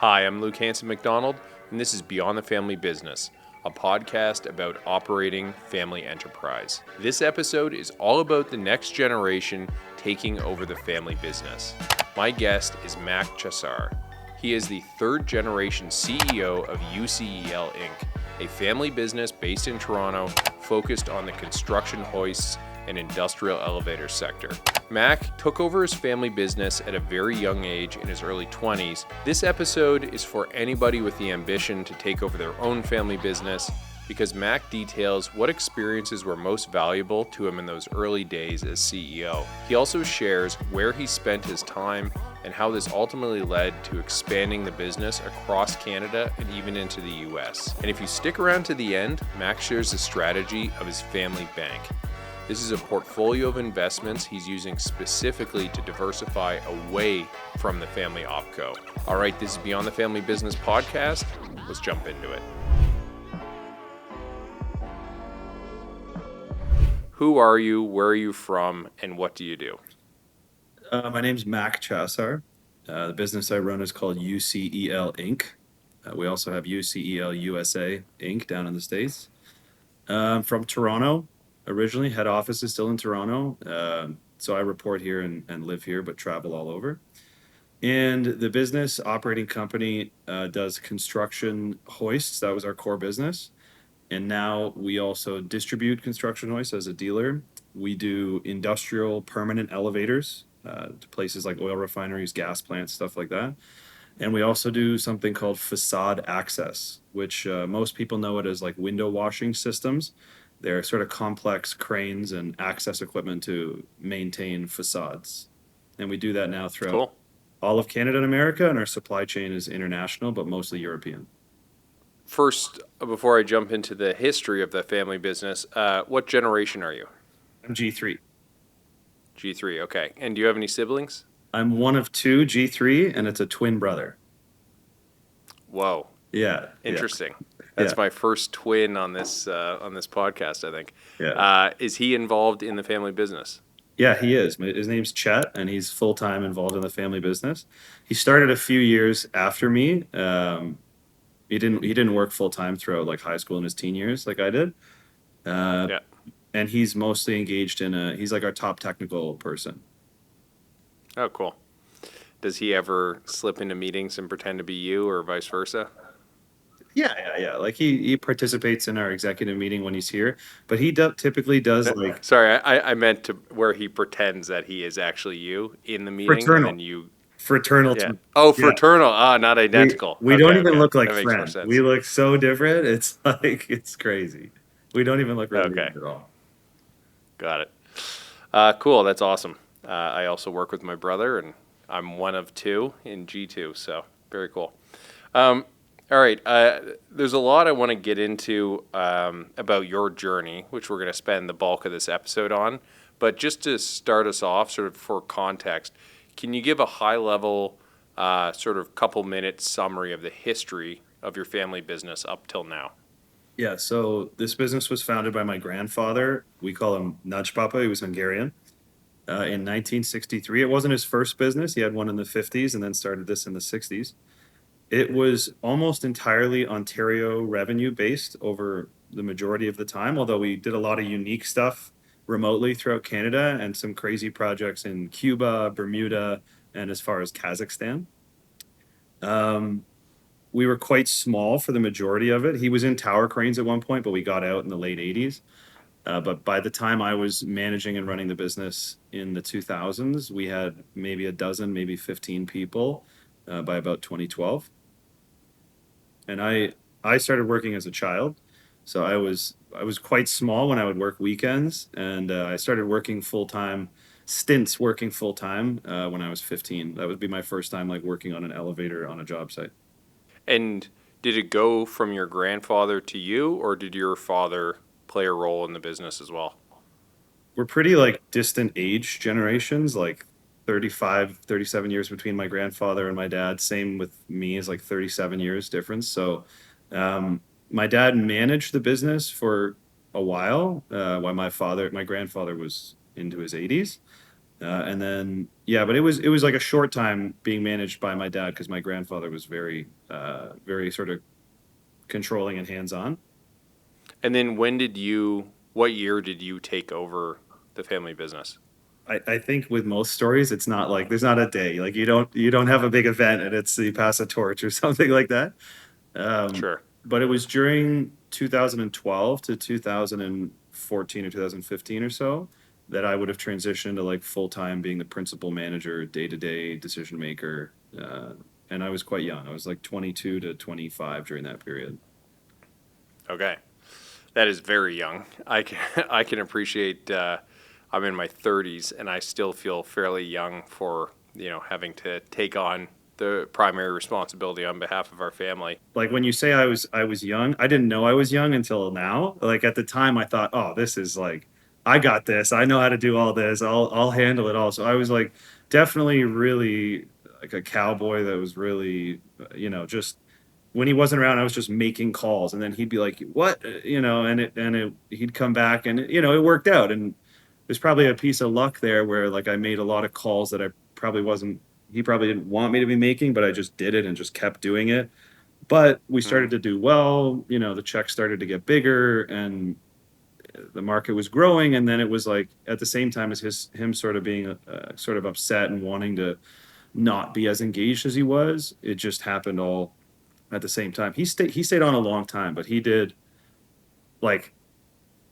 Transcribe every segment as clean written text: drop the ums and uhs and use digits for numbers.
Hi, I'm Luke Hanson McDonald, and this is Beyond the Family Business, a podcast about operating family enterprise. This episode is all about the next generation taking over the family business. My guest is Mack Csaszar. He is the third generation CEO of UCEL Inc., a family business based in Toronto focused on the construction hoists and industrial elevator sector. Mack took over his family business at a very young age in his early 20s. This episode is for anybody with the ambition to take over their own family business because Mack details what experiences were most valuable to him in those early days as CEO. He also shares where he spent his time and how this ultimately led to expanding the business across Canada and even into the US. And if you stick around to the end, Mack shares the strategy of his family bank. This is a portfolio of investments he's using specifically to diversify away from the family opco. All right, this is Beyond the Family Business podcast. Let's jump into it. Who are you, where are you from, and what do you do? My name's Mack Csaszar. The business I run is called UCEL Inc. We also have UCEL USA Inc. down in the States. I'm from Toronto originally. Head office is still in Toronto. So I report here and live here, but travel all over. And the business operating company does construction hoists. That was our core business. And now we also distribute construction hoists as a dealer. We do industrial permanent elevators to places like oil refineries, gas plants, stuff like that. And we also do something called facade access, which most people know it as like window washing systems. They're sort of complex cranes and access equipment to maintain facades. And we do that now throughout all of Canada and America, and our supply chain is international, but mostly European. First, before I jump into the history of the family business, what generation are you? I'm G3. G3, okay. And do you have any siblings? I'm one of two, G3, and it's a twin brother. Whoa. Yeah. Interesting. That's my first twin on this podcast, I think. Yeah. Is he involved in the family business? Yeah, he is. His name's Chet, and he's full-time involved in the family business. He started a few years after me. He didn't work full-time throughout like high school and his teen years like I did. Yeah. And he's mostly engaged he's like our top technical person. Oh, cool. Does he ever slip into meetings and pretend to be you or vice versa? Yeah. Like he participates in our executive meeting when he's here, but he typically does like. Sorry, I meant to where he pretends that he is actually you in the meeting. Fraternal. And then you. Fraternal. Yeah. Oh, fraternal. Ah, not identical. We don't even look like that makes more friends. sense. We look so different. It's like it's crazy. We don't even look related at all. Got it. Cool. That's awesome. I also work with my brother, and I'm one of two in G2, so very cool. All right. There's a lot I want to get into about your journey, which we're going to spend the bulk of this episode on. But just to start us off, sort of for context, can you give a high-level, sort of couple-minute summary of the history of your family business up till now? Yeah, so this business was founded by my grandfather. We call him Nudge Papa. He was Hungarian. In 1963. It wasn't his first business. He had one in the 50s and then started this in the 60s. It was almost entirely Ontario revenue based over the majority of the time, although we did a lot of unique stuff remotely throughout Canada and some crazy projects in Cuba, Bermuda, and as far as Kazakhstan. We were quite small for the majority of it. He was in tower cranes at one point, but we got out in the late 80s. But by the time I was managing and running the business in the 2000s, we had maybe a dozen, maybe 15 people by about 2012. And I started working as a child. So I was quite small when I would work weekends. And I started working full-time, stints working full-time when I was 15. That would be my first time like working on an elevator on a job site. And did it go from your grandfather to you, or did your father play a role in the business as well? We're pretty like distant age generations, like 35, 37 years between my grandfather and my dad. Same with me, is like 37 years difference. So my dad managed the business for a while my grandfather was into his 80s. And then yeah, but it was like a short time being managed by my dad because my grandfather was very sort of controlling and hands on. And then what year did you take over the family business? I think with most stories, it's not like there's not a day like you don't have a big event and it's you pass a torch or something like that. Um, Sure. but it was during 2012 to 2014 or 2015 or so that I would have transitioned to like full time being the principal manager, day to day decision maker. And I was quite young. I was like 22 to 25 during that period. Okay. That is very young. I can appreciate. I'm in my 30s, and I still feel fairly young for having to take on the primary responsibility on behalf of our family. Like when you say I was young, I didn't know I was young until now. Like at the time, I thought, oh, this is like I got this. I know how to do all this. I'll handle it all. So I was like definitely really like a cowboy that was really just when he wasn't around, I was just making calls, and then he'd be like, "What?" He'd come back, and it worked out. And there's probably a piece of luck there where like I made a lot of calls that I probably wasn't. He probably didn't want me to be making, but I just did it and just kept doing it. But we Mm, started to do well. The checks started to get bigger, and the market was growing. And then it was like at the same time as him sort of being sort of upset and wanting to not be as engaged as he was. It just happened all at the same time. He stayed on a long time, but he did like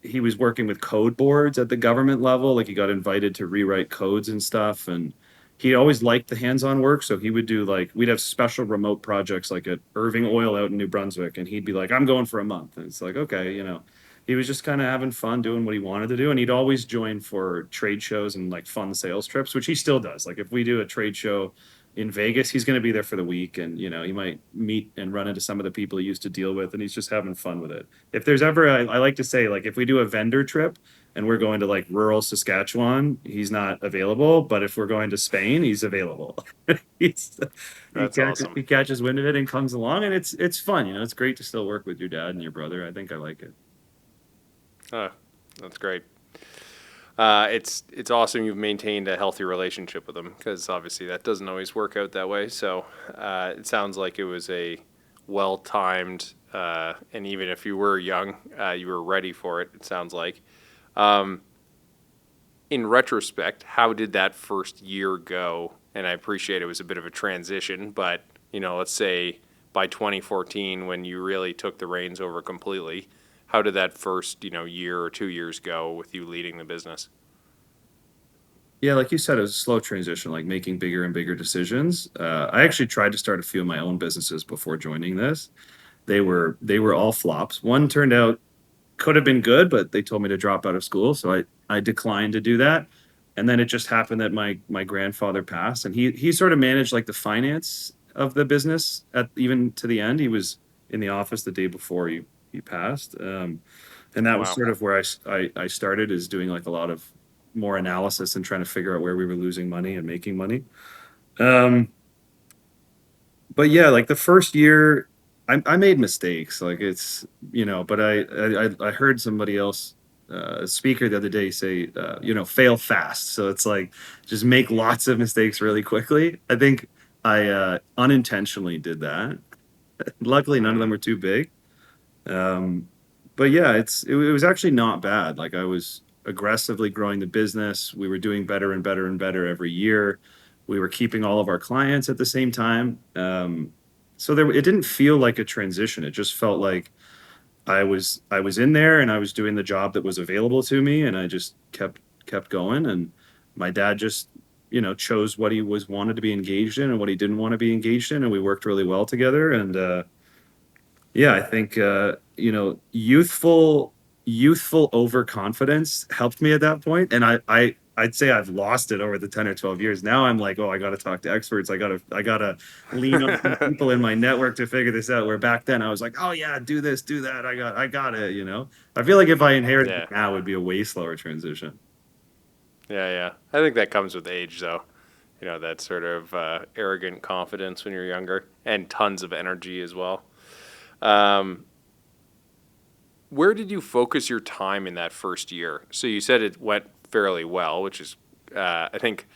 he was working with code boards at the government level. Like he got invited to rewrite codes and stuff. And he always liked the hands-on work. So he would do like we'd have special remote projects like at Irving Oil out in New Brunswick. And he'd be like, I'm going for a month. And it's like, okay, he was just kind of having fun doing what he wanted to do. And he'd always join for trade shows and like fun sales trips, which he still does. Like if we do a trade show in Vegas, he's going to be there for the week. And, he might meet and run into some of the people he used to deal with. And he's just having fun with it. If there's ever, I like to say, like, if we do a vendor trip and we're going to like rural Saskatchewan, he's not available. But if we're going to Spain, he's available. he's, he that's catches awesome. he catches wind of it and comes along, and it's fun. It's great to still work with your dad and your brother. I think I like it. Oh, that's great. It's awesome you've maintained a healthy relationship with them because obviously that doesn't always work out that way. So it sounds like it was a well timed, and even if you were young, you were ready for it. It sounds like. Um, in retrospect, how did that first year go? And I appreciate it was a bit of a transition, but let's say by 2014 when you really took the reins over completely, how did that first year or 2 years go with you leading the business? Yeah, like you said, it was a slow transition, like making bigger and bigger decisions. I actually tried to start a few of my own businesses before joining this. They were all flops. One turned out could have been good, but they told me to drop out of school, so I declined to do that. And then it just happened that my grandfather passed, and he sort of managed like the finance of the business at even to the end. He was in the office the day before he passed, and that was Wow. sort of where I started is doing like a lot of more analysis and trying to figure out where we were losing money and making money. Um, but yeah, like the first year, I made mistakes. Like it's but I heard somebody else, a speaker the other day say, fail fast. So it's like just make lots of mistakes really quickly. I think I unintentionally did that. Luckily, none of them Mm, were too big. Um, but yeah, it was actually not bad. Like I was aggressively growing the business. We were doing better and better and better every year. We were keeping all of our clients at the same time. So it didn't feel like a transition. It just felt like I was in there and I was doing the job that was available to me, and I just kept going. And my dad just chose what he was wanted to be engaged in and what he didn't want to be engaged in, and we worked really well together. And yeah, I think youthful overconfidence helped me at that point, and I'd say I've lost it over the 10 or 12 years. Now I'm like, oh, I got to talk to experts. I got to lean on some people in my network to figure this out. Where back then I was like, oh yeah, do this, do that. I got it. I feel like if I inherited it yeah, now, it would be a way slower transition. yeah, yeah. I think that comes with age, though. That sort of arrogant confidence when you're younger, and tons of energy as well. Um, where did you focus your time in that first year? So you said it went fairly well, which is I think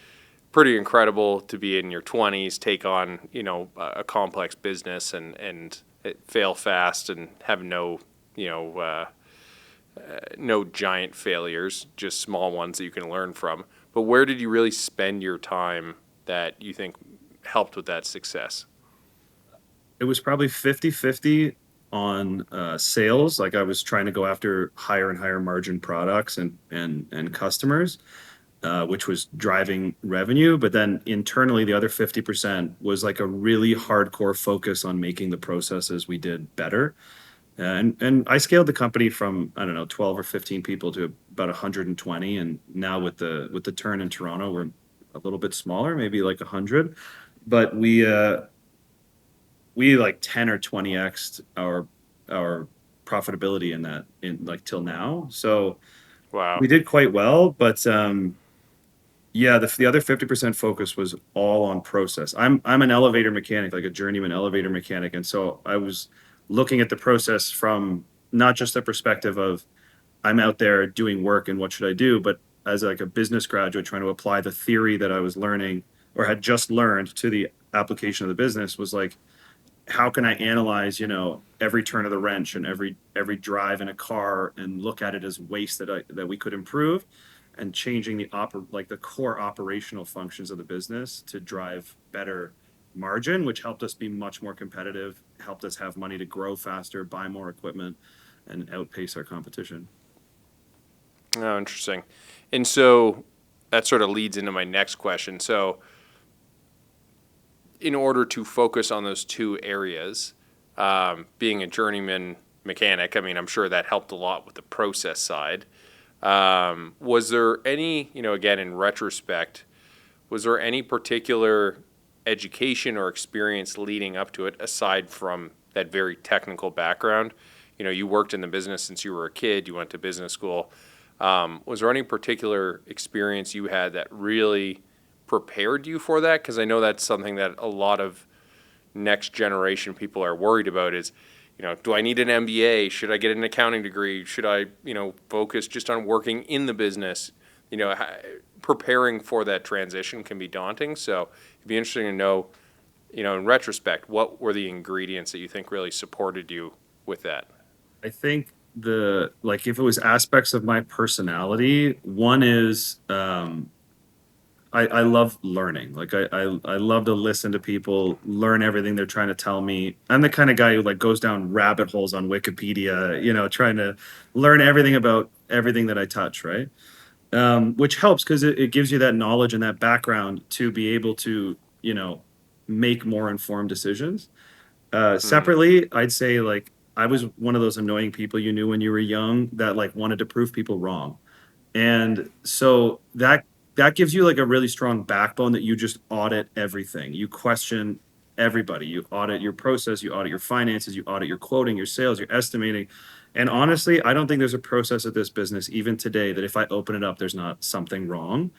pretty incredible to be in your 20s, take on, a complex business and fail fast and have no giant failures, just small ones that you can learn from. But where did you really spend your time that you think helped with that success? It was probably 50-50 on sales. Like I was trying to go after higher and higher margin products and customers, which was driving revenue. But then internally, the other 50% was like a really hardcore focus on making the processes we did better. And I scaled the company from, I don't know, 12 or 15 people to about 120. And now with the turn in Toronto, we're a little bit smaller, maybe like 100. But we like 10 or 20x our profitability in that in like till now. So Wow. we did quite well, but yeah, the other 50% focus was all on process. I'm an elevator mechanic, like a journeyman elevator mechanic, and so I was looking at the process from not just the perspective of I'm out there doing work and what should I do, but as like a business graduate trying to apply the theory that I was learning or had just learned to the application of the business was like how can I analyze, every turn of the wrench and every drive in a car and look at it as waste that we could improve and changing the core operational functions of the business to drive better margin, which helped us be much more competitive, helped us have money to grow faster, buy more equipment, and outpace our competition. Oh, interesting. And so that sort of leads into my next question. So, in order to focus on those two areas, being a journeyman mechanic, I mean, I'm sure that helped a lot with the process side. Was there any, again, in retrospect, was there any particular education or experience leading up to it aside from that very technical background? You worked in the business since you were a kid, you went to business school. Was there any particular experience you had that really prepared you for that? Because I know that's something that a lot of next generation people are worried about is, do I need an MBA? Should I get an accounting degree? Should I, focus just on working in the business? Preparing for that transition can be daunting. So it'd be interesting to know, in retrospect, what were the ingredients that you think really supported you with that? I think if it was aspects of my personality, one is I love learning. Like I love to listen to people, learn everything they're trying to tell me. I'm the kind of guy who like goes down rabbit holes on Wikipedia, trying to learn everything about everything that I touch, right? Which helps because it gives you that knowledge and that background to be able to, make more informed decisions. Mm, Separately, I'd say like I was one of those annoying people you knew when you were young that like wanted to prove people wrong. And so that gives you like a really strong backbone that you just audit everything. You question everybody. You audit your process, you audit your finances, you audit your quoting, your sales, your estimating. And honestly, I don't think there's a process of this business even today that if I open it up there's not something wrong.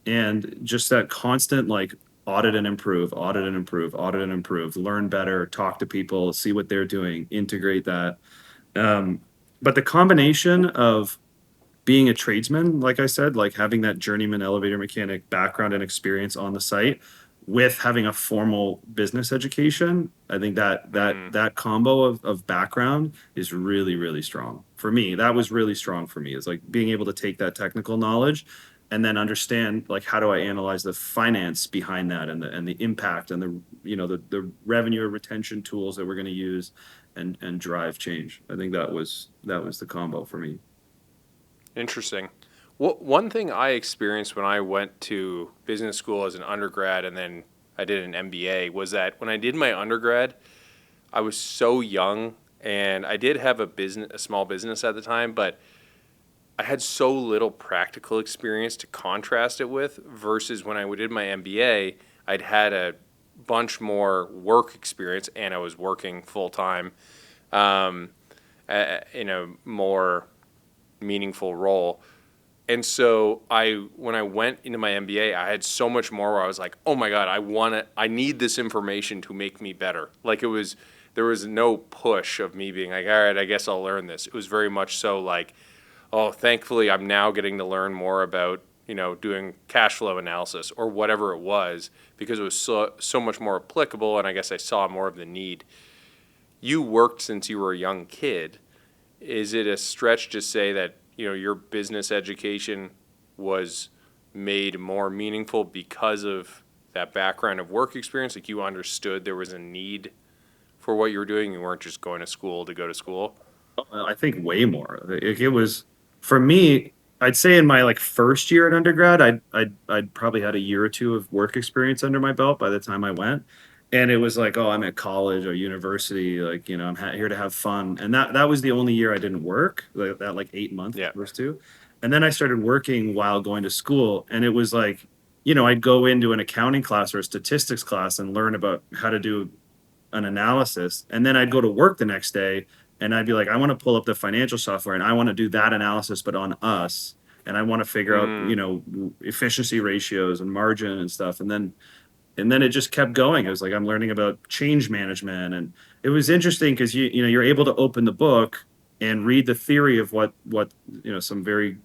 And just that constant like audit and improve, audit and improve, audit and improve, learn better, talk to people, see what they're doing, integrate that. Um, but the combination of being a tradesman, like I said, like having that journeyman elevator mechanic background and experience on the site with having a formal business education, I think that mm. that combo of background is really, really strong. For me, that was really strong for me. Is like being able to take that technical knowledge and then understand like how do I analyze the finance behind that and the impact and the revenue or retention tools that we're going to use and drive change. I think that was the combo for me. Interesting. One thing I experienced when I went to business school as an undergrad and then I did an MBA was that when I did my undergrad, I was so young and I did have a small business at the time, but I had so little practical experience to contrast it with versus when I did my MBA, I'd had a bunch more work experience and I was working full time um, in a more meaningful role. And so when I went into my MBA, I had so much more where I was like, oh my God, I need this information to make me better. Like there was no push of me being like, all right, I guess I'll learn this. It was very much so like, oh, thankfully I'm now getting to learn more about, doing cash flow analysis or whatever it was, because it was so much more applicable, and I guess I saw more of the need. You worked since you were a young kid. Is it a stretch to say that your business education was made more meaningful because of that background of work experience? Like, you understood there was a need for what you were doing. You weren't just going to school to go to school. I think way more. It was for me. I'd say in my like first year at undergrad, I'd probably had a year or two of work experience under my belt by the time I went, and it was like, oh, I'm at college or university, like I'm here to have fun, and that was the only year I didn't work, that like 8 months, Yeah. the first two, and then I started working while going to school, and it was like, I'd go into an accounting class or a statistics class and learn about how to do an analysis, and then I'd go to work the next day and I'd be like, I want to pull up the financial software and I want to do that analysis, but on us. And I want to figure out, Mm, efficiency ratios and margin and stuff. And then it just kept going. It was like I'm learning about change management, and it was interesting because you're able to open the book and read the theory of what some very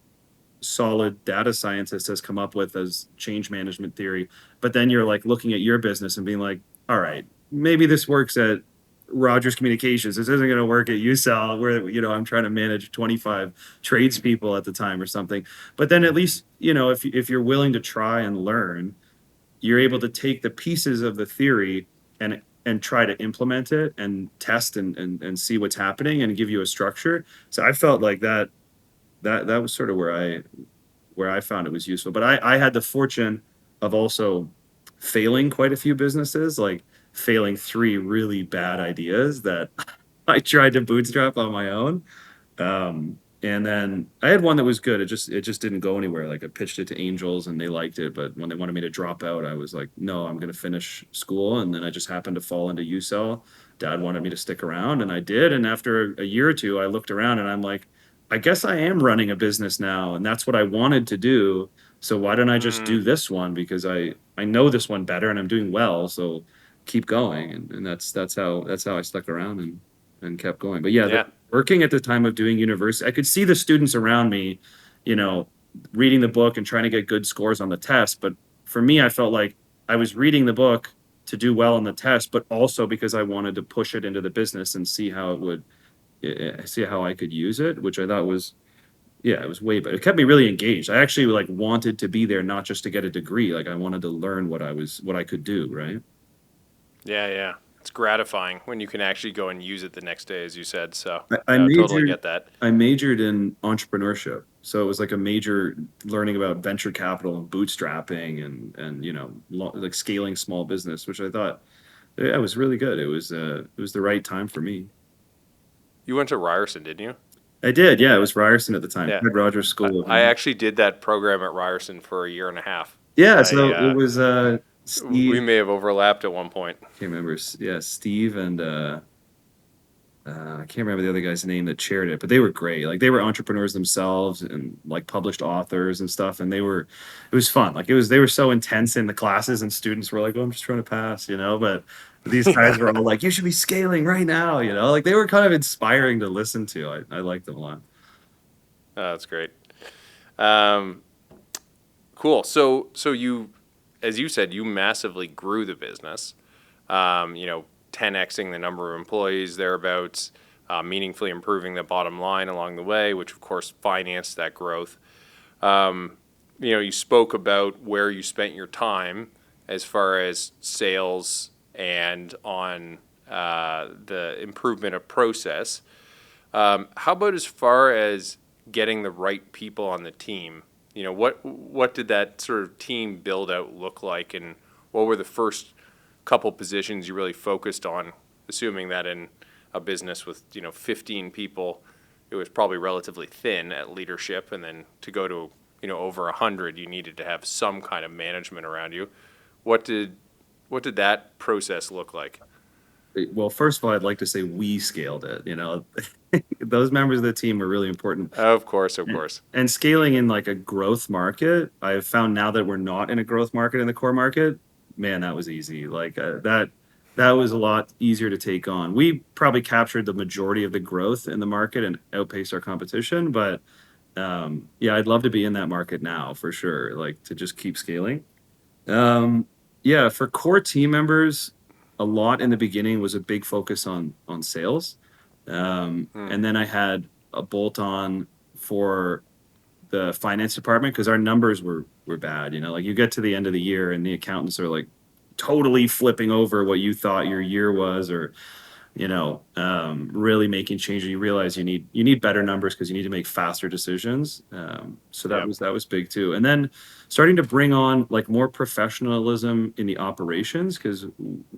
solid data scientist has come up with as change management theory. But then you're like looking at your business and being like, all right, maybe this works at Rogers Communications. This isn't going to work at UCEL, where I'm trying to manage 25 tradespeople at the time or something. But then at least if you're willing to try and learn, you're able to take the pieces of the theory and try to implement it and test and see what's happening and give you a structure. So I felt like that was sort of where I found it was useful. But I had the fortune of also failing quite a few businesses, like failing three really bad ideas that I tried to bootstrap on my own. And then I had one that was good. It just didn't go anywhere. Like I pitched it to Angels and they liked it, but when they wanted me to drop out, I was like, no, I'm going to finish school. And then I just happened to fall into UCEL. Dad wanted me to stick around, and I did. And after a year or two, I looked around and I'm like, I guess I am running a business now, and that's what I wanted to do. So why don't I just mm, do this one, because I know this one better and I'm doing well. So keep going, and that's how I stuck around and kept going. But yeah, yeah. working at the time of doing university, I could see the students around me, you know, reading the book and trying to get good scores on the test. But for me, I felt like I was reading the book to do well on the test, but also because I wanted to push it into the business and see how it would, see how I could use it, which I thought was, yeah, it was way better. It kept me really engaged. I actually like wanted to be there, not just to get a degree. Like I wanted to learn what I could do, right? Yeah, yeah. It's gratifying when you can actually go and use it the next day, as you said. So, I no, totally majored get that. I majored in entrepreneurship. So it was like a major learning about venture capital and bootstrapping and like scaling small business, which I thought, yeah, it was really good. It was the right time for me. You went to Ryerson, didn't you? I did, yeah. It was Ryerson at the time, Yeah. Fred Rogers School of I actually did that program at Ryerson for a year and a half. Yeah, I so it was We Steve, may have overlapped at one point. can't remember, yeah, Steve and I can't remember the other guy's name that chaired it, but they were great. Like they were entrepreneurs themselves and like published authors and stuff. And it was fun. Like they were so intense in the classes, and students were like, "Oh, I'm just trying to pass," But these guys were all like, "You should be scaling right now," Like they were kind of inspiring to listen to. I liked them a lot. Oh, that's great. Um, cool. So you, as you said, you massively grew the business. 10xing the number of employees thereabouts, meaningfully improving the bottom line along the way, which of course financed that growth. You spoke about where you spent your time as far as sales and on the improvement of process. How about as far as getting the right people on the team? What did that sort of team build out look like, and what were the first couple positions you really focused on? Assuming that in a business with 15 people, it was probably relatively thin at leadership, and then to go to over 100, you needed to have some kind of management around you. What did that process look like? Well, first of all, I'd like to say we scaled it. Those members of the team were really important. Of course, of And course. and scaling in like a growth market, I've found now that we're not in a growth market in the core market, man, that was easy. Like that was a lot easier to take on. We probably captured the majority of the growth in the market and outpaced our competition, but Yeah, I'd love to be in that market now for sure, like to just keep scaling. Um, yeah, for core team members, a lot in the beginning was a big focus on sales. Mm, And then I had a bolt on for the finance department because our numbers were bad. Like you get to the end of the year and the accountants are like totally flipping over what you thought your year was, or really making changes. You realize you need better numbers because you need to make faster decisions. So that yep. was that was big too. And then starting to bring on like more professionalism in the operations because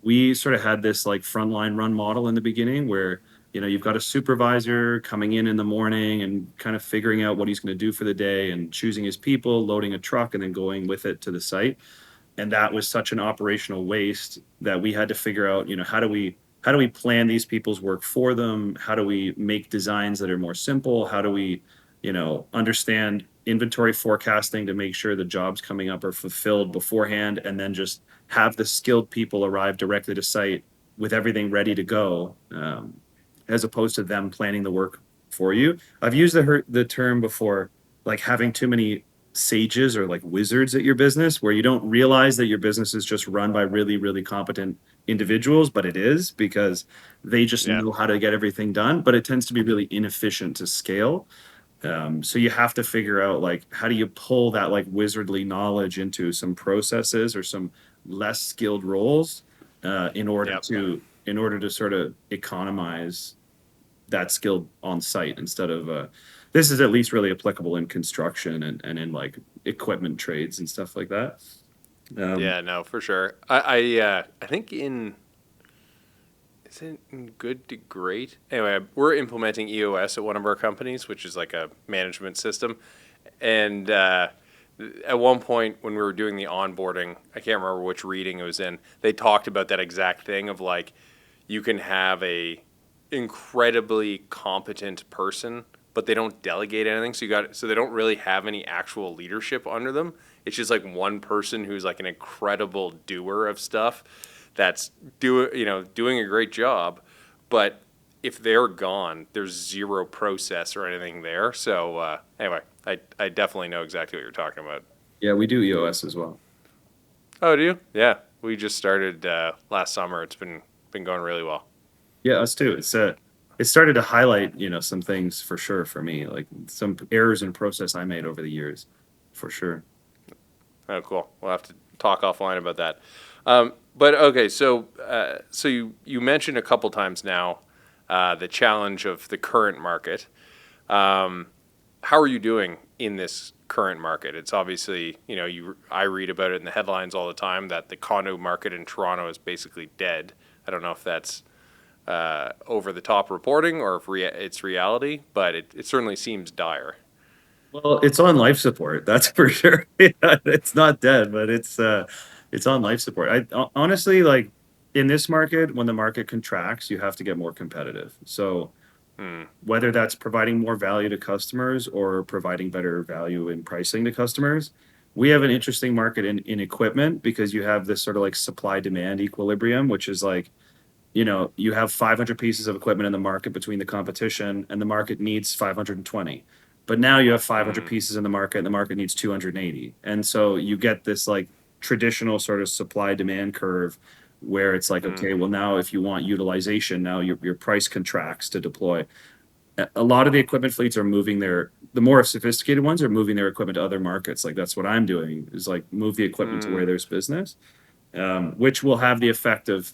we sort of had this like frontline run model in the beginning where you've got a supervisor coming in the morning and kind of figuring out what he's going to do for the day and choosing his people, loading a truck, and then going with it to the site. And that was such an operational waste that we had to figure out, how do we plan these people's work for them? How do we make designs that are more simple? How do we, understand inventory forecasting to make sure the jobs coming up are fulfilled beforehand, and then just have the skilled people arrive directly to site with everything ready to go, as opposed to them planning the work for you. I've used the term before, like having too many sages or like wizards at your business, where you don't realize that your business is just run by really, really competent individuals, but it is because they just Yeah. know how to get everything done, but it tends to be really inefficient to scale. So you have to figure out like how do you pull that like wizardly knowledge into some processes or some less skilled roles, in order Yep. to sort of economize that skill on site instead of this is at least really applicable in construction and in like equipment trades and stuff like that. um, Yeah. No, for sure. I think in is it in good to great? Anyway, we're implementing EOS at one of our companies, which is like a management system. And at one point when we were doing the onboarding, I can't remember which reading it was in, they talked about that exact thing of like you can have a incredibly competent person, but they don't delegate anything. So they don't really have any actual leadership under them. It's just like one person who's like an incredible doer of stuff that's doing a great job, but if they're gone, there's zero process or anything there. So anyway, I definitely know exactly what you're talking about. yeah, we do EOS as well. Oh, do you? Yeah, we just started last summer. It's been going really well. Yeah, us too. It started to highlight some things for sure for me, like some errors in process I made over the years, for sure. Oh, cool. We'll have to talk offline about that. But okay, so you mentioned a couple times now the challenge of the current market. Um, how are you doing in this current market? It's obviously, I read about it in the headlines all the time that the condo market in Toronto is basically dead. I don't know if that's over the top reporting or if it's reality, but it certainly seems dire. Well, it's on life support, that's for sure. Yeah, it's not dead, but it's on life support. Honestly, like in this market, when the market contracts, you have to get more competitive. So Hmm. whether that's providing more value to customers or providing better value in pricing to customers, we have an interesting market in equipment because you have this sort of like supply demand equilibrium, which is like, you have 500 pieces of equipment in the market between the competition, and the market needs 520. But now you have 500 Hmm. pieces in the market, and the market needs 280. And so you get this like traditional sort of supply demand curve where it's like, Hmm. okay, well, now if you want utilization, now your price contracts to deploy. A lot of the equipment fleets are moving the more sophisticated ones are moving their equipment to other markets. Like that's what I'm doing, is like move the equipment to Hmm. where there's business, which will have the effect of,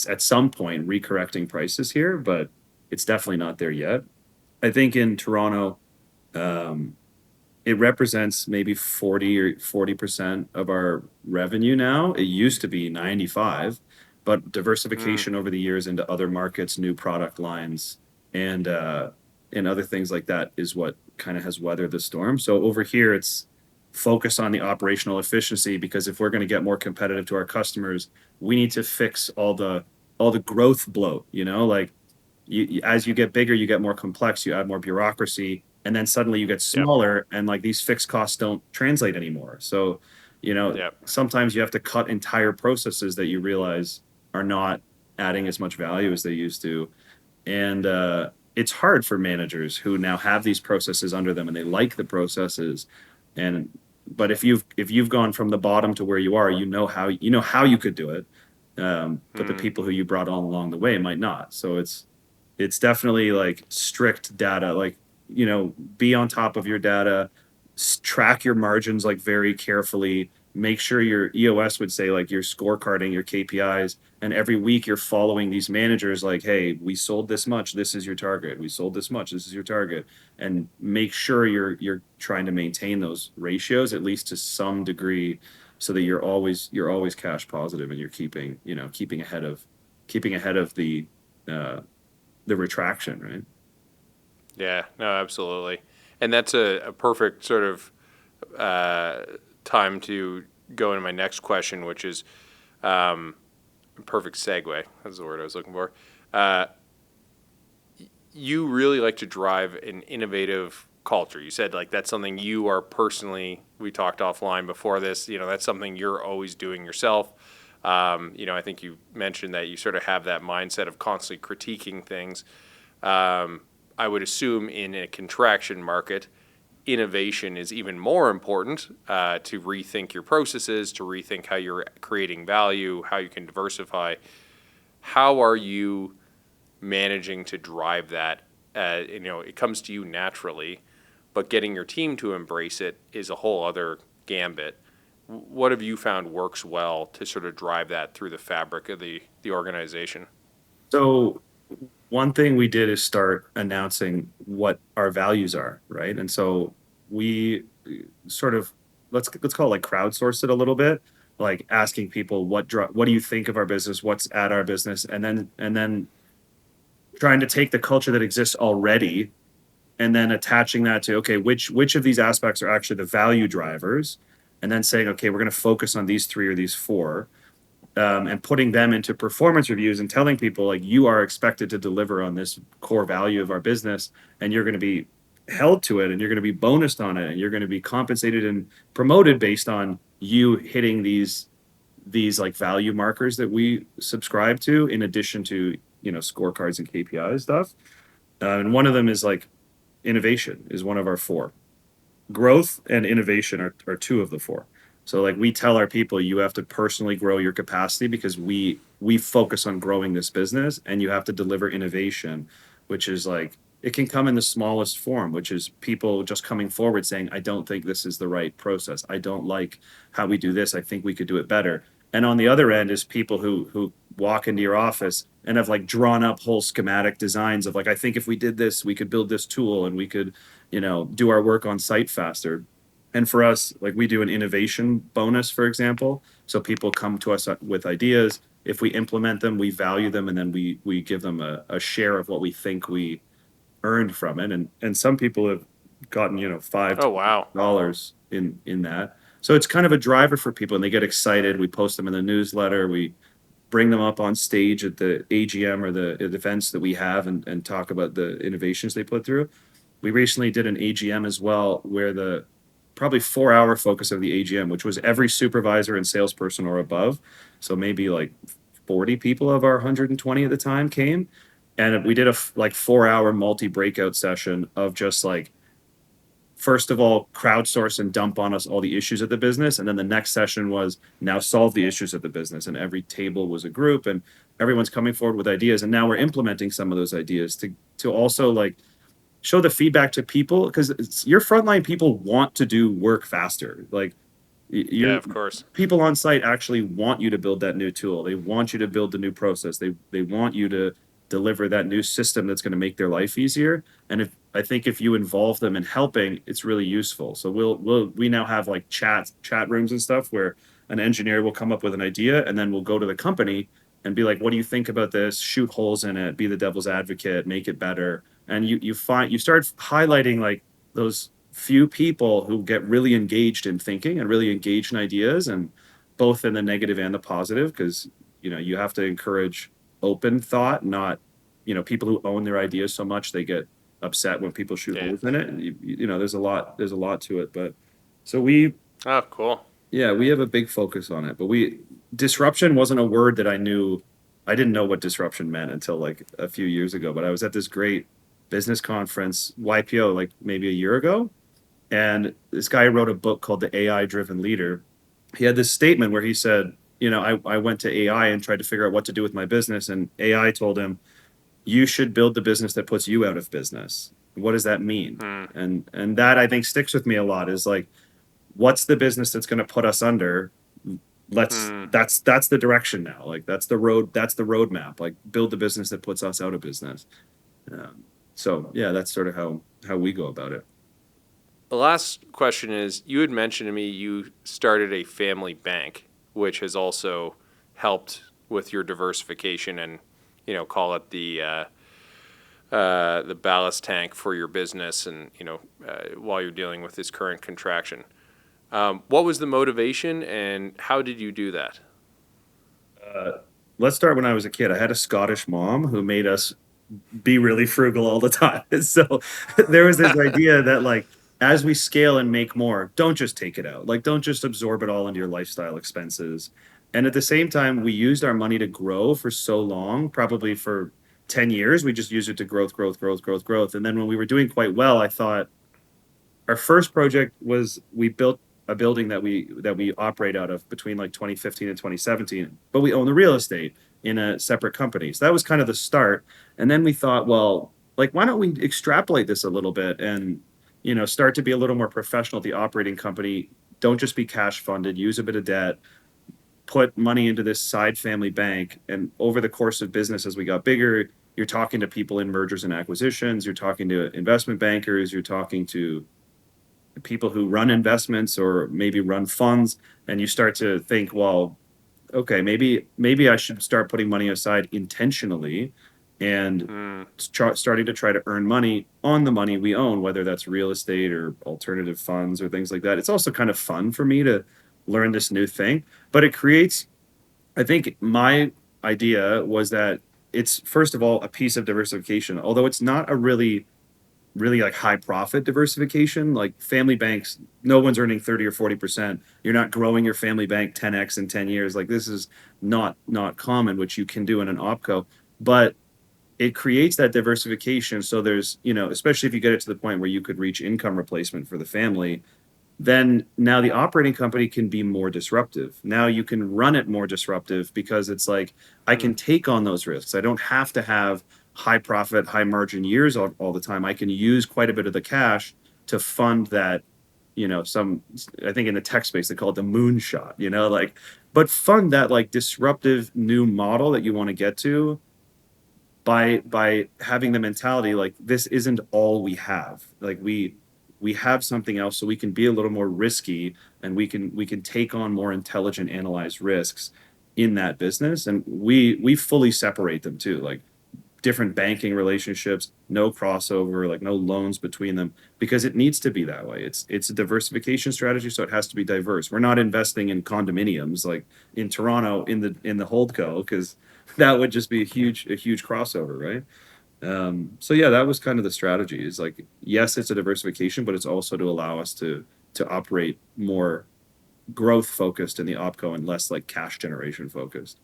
at some point, recorrecting prices here, but it's definitely not there yet. I think in Toronto, um, it represents maybe 40 or 40% of our revenue now. It used to be 95, but Hmm. diversification over the years into other markets, new product lines, and other things like that is what kind of has weathered the storm. So over here, it's focus on the operational efficiency, because if we're going to get more competitive to our customers, we need to fix all the growth bloat. Like as you get bigger, you get more complex, you add more bureaucracy, and then suddenly you get Yep. smaller, and like these fixed costs don't translate anymore. So, Yep. sometimes you have to cut entire processes that you realize are not adding as much value as they used to. And it's hard for managers who now have these processes under them and they like the processes. And but if you've gone from the bottom to where you are, you know how you could do it. But the Hmm. people who you brought on along the way might not. So it's definitely like strict data, like, be on top of your data, track your margins like very carefully, make sure your EOS would say like your scorecarding, your KPIs, and every week you're following these managers like, hey, we sold this much, this is your target. We sold this much, this is your target. And make sure you're trying to maintain those ratios at least to some degree so that you're always cash positive and you're keeping ahead of uh the retraction, right? Yeah, no, absolutely. And that's a perfect sort of uh, time to go into my next question, which is um, perfect segue. That's the word I was looking for. Uh, you really like to drive an innovative culture. You said like that's something you are personally. We talked offline before this. That's something you're always doing yourself. I think you mentioned that you sort of have that mindset of constantly critiquing things. I would assume in a contraction market, innovation is even more important to rethink your processes, to rethink how you're creating value, how you can diversify. How are you managing to drive that? It comes to you naturally, but getting your team to embrace it is a whole other gambit. What have you found works well to sort of drive that through the fabric of the organization? So one thing we did is start announcing what our values are, right? And so we sort of let's call it like crowdsource it a little bit, like asking people what do you think of our business, what's at our business, and then trying to take the culture that exists already and then attaching that to, okay, which of these aspects are actually the value drivers, and then saying, okay, we're going to focus on these three or these four, and putting them into performance reviews and telling people like you are expected to deliver on this core value of our business, and you're going to be held to it, and you're going to be bonused on it, and you're going to be compensated and promoted based on you hitting these like value markers that we subscribe to, in addition to scorecards and KPI stuff. And one of them is like innovation is one of our four. Growth and innovation are two of the four. So like we tell our people, you have to personally grow your capacity because we focus on growing this business, and you have to deliver innovation, which is like it can come in the smallest form, which is people just coming forward saying, I don't think this is the right process. I don't like how we do this. I think we could do it better. And on the other end is people who walk into your office and have like drawn up whole schematic designs of like, I think if we did this, we could build this tool and we could do our work on site faster. And for us, like we do an innovation bonus, for example. So people come to us with ideas. If we implement them, we value them, and then we give them a share of what we think we earned from it. And some people have gotten, five Oh, wow. dollars in that. So it's kind of a driver for people, and they get excited. We post them in the newsletter. We bring them up on stage at the AGM or the events that we have, and talk about the innovations they put through. We recently did an AGM as well, where the probably 4 hour focus of the AGM, which was every supervisor and salesperson or above. So maybe like 40 people of our 120 at the time came. And we did a like 4 hour multi breakout session of just like, first of all, crowdsource and dump on us all the issues of the business. And then the next session was now solve the issues of the business. And every table was a group, and everyone's coming forward with ideas. And now we're implementing some of those ideas to also like show the feedback to people, because your frontline people want to do work faster. Like Yeah, your of course. people on site actually want you to build that new tool. They want you to build the new process. They want you to deliver that new system that's going to make their life easier. And I think if you involve them in helping, it's really useful. So we now have like chat rooms and stuff where an engineer will come up with an idea, and then we'll go to the company and be like, what do you think about this? Shoot holes in it, be the devil's advocate, make it better. And you start highlighting like those few people who get really engaged in thinking and really engaged in ideas, and both in the negative and the positive, because you have to encourage open thought, not people who own their ideas so much they get upset when people shoot Yeah. holes in it. And there's a lot to it. But so we Oh, cool. yeah, we have a big focus on it. But disruption wasn't a word that I didn't know what disruption meant until like a few years ago. But I was at this great business conference, YPO, like maybe a year ago. And this guy wrote a book called The AI Driven Leader. He had this statement where he said, I went to AI and tried to figure out what to do with my business. And AI told him, you should build the business that puts you out of business. What does that mean? Hmm. And that I think sticks with me a lot is like, what's the business that's going to put us under? Hmm. That's the direction now. Like that's the roadmap. Like build the business that puts us out of business. So yeah, that's sort of how we go about it. The last question is, you had mentioned to me you started a family bank, which has also helped with your diversification and, call it the ballast tank for your business and, while you're dealing with this current contraction. What was the motivation and how did you do that? Let's start when I was a kid. I had a Scottish mom who made us be really frugal all the time. So there was this idea that like as we scale and make more, don't just take it out. Like don't just absorb it all into your lifestyle expenses. And at the same time, we used our money to grow for so long, probably for 10 years. We just used it to growth, growth, growth, growth, growth. And then when we were doing quite well, I thought our first project was we built a building that we operate out of between like 2015 and 2017, but we own the real estate in a separate company. So that was kind of the start. And then we thought, well, like why don't we extrapolate this a little bit and start to be a little more professional at the operating company. Don't just be cash funded, use a bit of debt, put money into this side family bank. And over the course of business, as we got bigger, you're talking to people in mergers and acquisitions, you're talking to investment bankers, you're talking to people who run investments or maybe run funds, and you start to think, well, okay, maybe I should start putting money aside intentionally and Hmm. starting to try to earn money on the money we own, whether that's real estate or alternative funds or things like that. It's also kind of fun for me to learn this new thing, but it creates, I think my idea was that it's first of all a piece of diversification, although it's not a really like high profit diversification. Like family banks, no one's earning 30 or 40%. You're not growing your family bank 10x in 10 years. Like this is not common, which you can do in an opco. But it creates that diversification. So there's, especially if you get it to the point where you could reach income replacement for the family, then now the operating company can be more disruptive. Now you can run it more disruptive because it's like I Hmm. can take on those risks. I don't have to have high profit, high margin years all the time. I can use quite a bit of the cash to fund that, some I think in the tech space they call it the moonshot, like but fund that like disruptive new model that you want to get to by having the mentality like this isn't all we have. Like we have something else, so we can be a little more risky and we can take on more intelligent analyzed risks in that business. And we fully separate them too, like different banking relationships, no crossover, like no loans between them, because it needs to be that way. It's a diversification strategy, so it has to be diverse. We're not investing in condominiums like in Toronto in the holdco, because that would just be a huge crossover, right? So yeah, that was kind of the strategy. Is like, yes, it's a diversification, but it's also to allow us to operate more growth focused in the opco and less like cash generation focused.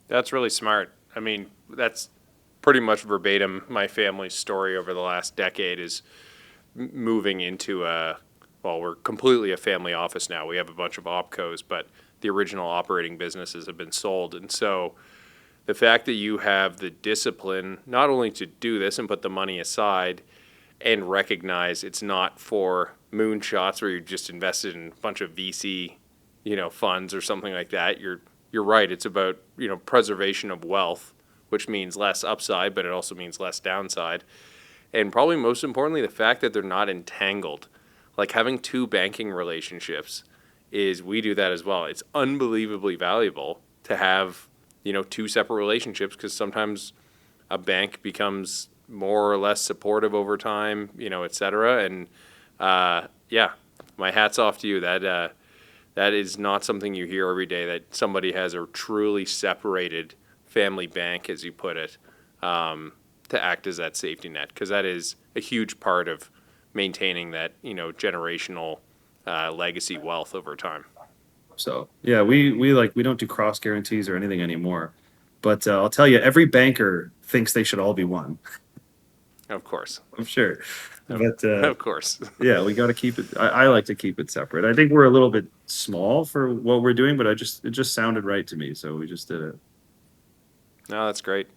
That's really smart. I mean, that's pretty much verbatim my family's story over the last decade is moving into well, we're completely a family office now. We have a bunch of opcos, but the original operating businesses have been sold. And so the fact that you have the discipline not only to do this and put the money aside and recognize it's not for moonshots where you're just invested in a bunch of VC, funds or something like that. You're right. It's about, preservation of wealth, which means less upside, but it also means less downside. And probably most importantly, the fact that they're not entangled. Like having two banking relationships is we do that as well. It's unbelievably valuable to have, two separate relationships because sometimes a bank becomes more or less supportive over time, et cetera. And yeah, my hat's off to you. That is not something you hear every day, that somebody has a truly separated family bank, as you put it, to act as that safety net, because that is a huge part of maintaining that, generational legacy wealth over time. So yeah, we don't do cross guarantees or anything anymore. But I'll tell you, every banker thinks they should all be one. Of course. I'm sure. Of, But of course. yeah, we got to keep it. I like to keep it separate. I think we're a little bit small for what we're doing, but it just sounded right to me, so we just did it. No, that's great.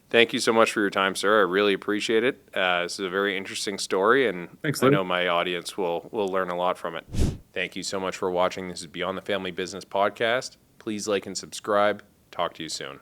Thank you so much for your time, sir. I really appreciate it. This is a very interesting story, and Thanks, I Lou. know my audience will learn a lot from it. Thank you so much for watching. This is Beyond the Family Business Podcast. Please like and subscribe. Talk to you soon.